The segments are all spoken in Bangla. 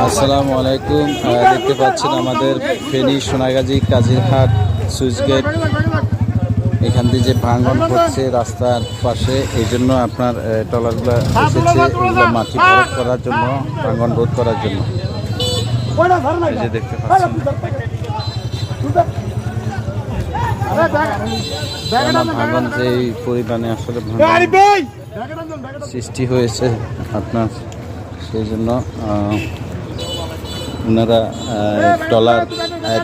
আসসালামু আলাইকুম। দেখতে পাচ্ছেন আমাদের ফেনী সোনাগাজী কাজিরহাট সুইচ গেট, এখান দিয়ে যে ভাঙন হচ্ছে রাস্তার পাশে, এই জন্য আপনার ট্রলারগুলো এসেছে এগুলো মাটি ভরাট করার জন্য, ভাঙন রোধ করার জন্য। এই যে দেখতে পাচ্ছেন ভাঙন যে পরিমাণে আসলে সৃষ্টি হয়েছে আপনার, সেই জন্য ওনারা ট্রলার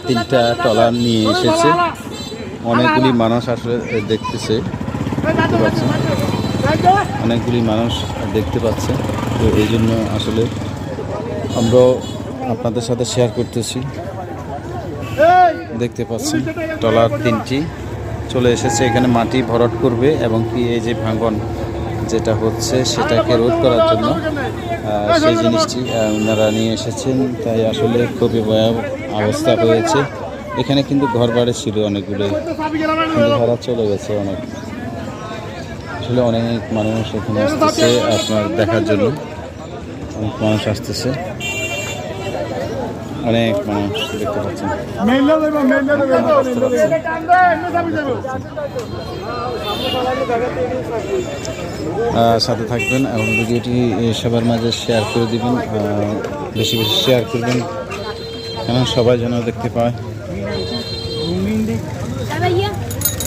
3টা ট্রলার নিয়ে এসেছে। অনেকগুলি মানুষ আসলে দেখতে পাচ্ছেন, অনেকগুলি মানুষ দেখতে পাচ্ছে। তো এই জন্য আসলে আমরাও আপনাদের সাথে শেয়ার করতেছি। দেখতে পাচ্ছেন ট্রলার 3টি চলে এসেছে, এখানে মাটি ভরাট করবে এবং কি এই যে ভাঙন যেটা হচ্ছে সেটাকে রোধ করার জন্য সেই জিনিসটি ওনারা নিয়ে এসেছেন। তাই আসলে খুবই ভয়াবহ অবস্থা হয়েছে। এখানে কিন্তু ঘর বাড়ি ছিল অনেকগুলো, কিন্তু ভাড়া চলে গেছে অনেক। আসলে অনেক মানুষ এখানে আসতেছে আপনার দেখার জন্য, অনেক মানুষ আসতেছে, অনেক মানুষ দেখতে পাচ্ছেন। সাথে থাকবেন এবং ভিডিওটি সবার মাঝে শেয়ার করে দিবেন, বেশি বেশি শেয়ার করবেন কেন সবাই যেন দেখতে পায়।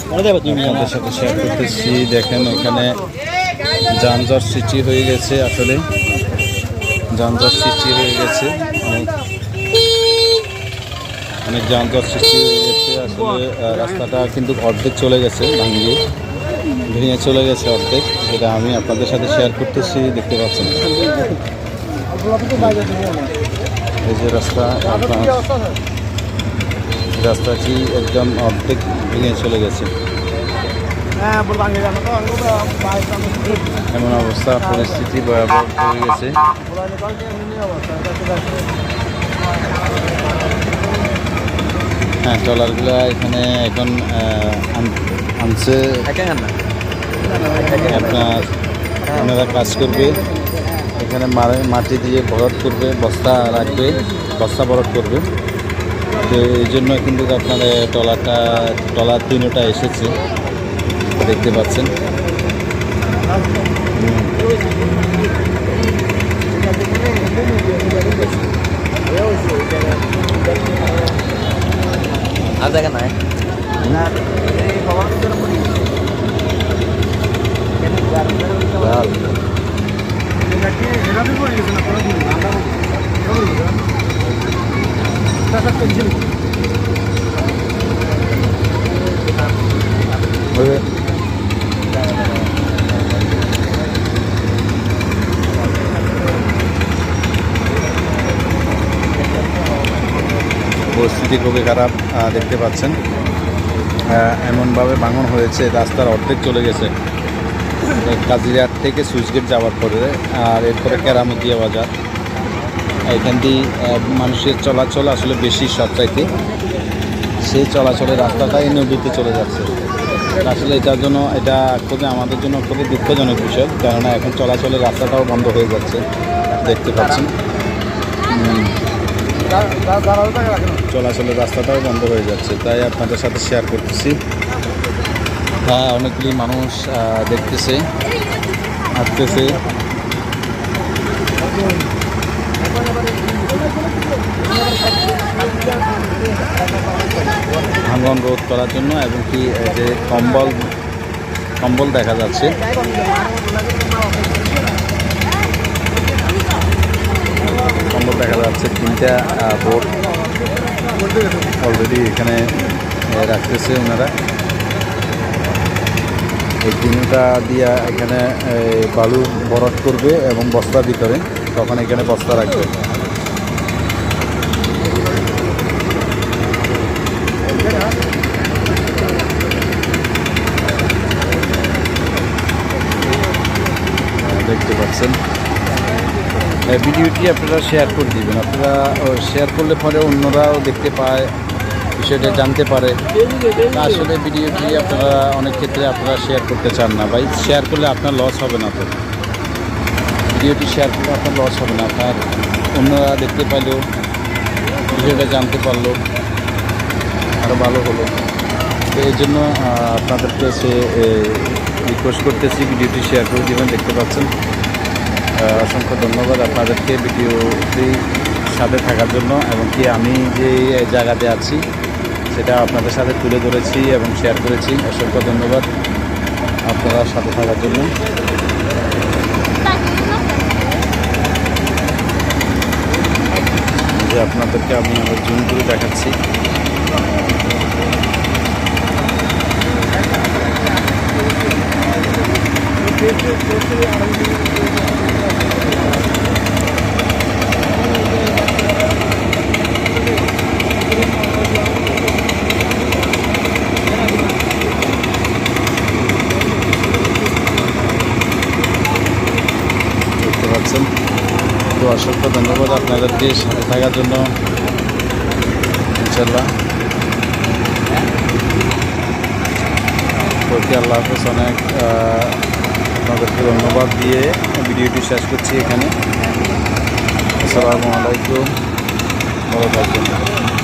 আপনাদের সাথে শেয়ার করতেছি। দেখেন এখানে যানজট সৃষ্টি হয়ে গেছে, আসলে যানজট সৃষ্টি হয়ে গেছে, অনেক যানজট সৃষ্টি হয়ে গেছে। আসলে রাস্তাটা কিন্তু অর্ধেক চলে গেছে, ভেঙে চলে গেছে অর্ধেক, যেটা আমি আপনাদের সাথে শেয়ার করতেছি। দেখতে পাচ্ছেন এই যে রাস্তাটি একদম অর্ধেক ভেঙে চলে গেছে। এমন অবস্থা, পরিস্থিতি ভয়াবহ হয়ে গেছে। হ্যাঁ, ট্রলারগুলো এখানে এখন আনছে, আপনার ওনারা কাজ করবে, এখানে মাটি দিয়ে ভরাট করবে, বস্তা রাখবে, বস্তা ভরাট করবে। তো এই জন্য কিন্তু আপনার ট্রলার 3টা এসেছে, দেখতে পাচ্ছেন। আর দেখা নাই পরিস্থিতি খুবই খারাপ, দেখতে পাচ্ছেন। এমনভাবে ভাঙন হয়েছে, রাস্তার অর্ধেক চলে গেছে কাজিরহাট থেকে সুইচগেট যাওয়ার পরে, আর এরপরে কেরামতিয়া বাজার। এখান দিয়ে মানুষের চলাচল আসলে বেশি সবচাইতে, সেই চলাচলের রাস্তাটা এই নদীতে চলে যাচ্ছে। আসলে এটার জন্য, এটা খুবই আমাদের জন্য খুবই দুঃখজনক বিষয়, কেননা এখন চলাচলের রাস্তাটাও বন্ধ হয়ে যাচ্ছে, দেখতে পাচ্ছেন। চলাচলের রাস্তাটাও বন্ধ হয়ে যাচ্ছে, তাই আপনাদের সাথে শেয়ার করতেছি। হ্যাঁ, অনেকগুলি মানুষ দেখতেছে, আসতেছে। ভাঙন রোধ করার জন্য এবং কি যে কম্বল দেখা যাচ্ছে, কম্বল দেখা যাচ্ছে। 3টা বোট অলরেডি এখানে রাখতেছে ওনারা। এই 3টা দিয়ে এখানে বালু ভরাট করবে এবং বস্তার ভিতরে, তখন এখানে বস্তা রাখবে। দেখতে পাচ্ছেন, ভিডিওটি আপনারা শেয়ার করে দিবেন। আপনারা শেয়ার করলে পরে অন্যরাও দেখতে পায়, বিষয়টা জানতে পারে। আসলে ভিডিওটি আপনারা অনেক ক্ষেত্রে আপনারা শেয়ার করতে চান না ভাই, শেয়ার করলে আপনার লস হবে না। তো ভিডিওটি শেয়ার করলে আপনার লস হবে না, আপনার অন্যরা দেখতে পাইলেও বিষয়টা জানতে পারলো, আরও ভালো হলো। তো এই জন্য আপনাদেরকে সে রিকোয়েস্ট করতেছি ভিডিওটি শেয়ার করে দেবেন। দেখতে পাচ্ছেন, অসংখ্য ধন্যবাদ আপনাদেরকে ভিডিওটি সাথে থাকার জন্য, এবং কি আমি যে জায়গাতে আছি সেটা আপনাদের সাথে তুলে ধরেছি এবং শেয়ার করেছি। অসংখ্য ধন্যবাদ আপনারা সাথে থাকার জন্য। যে আপনাদেরকে আমি আমার জুম করে দেখাচ্ছি। দেখতে পাচ্ছেন, তো অসংখ্য ধন্যবাদ আপনাদেরকে সাথে থাকার জন্য। ইনশাল্লাহ ওকে, আল্লাহ হাফেজ। অনেক আপনাদেরকে ধন্যবাদ দিয়ে ভিডিওটি শেষ করছি এখানে। আসসালামু আলাইকুম, ভালো থাকবেন।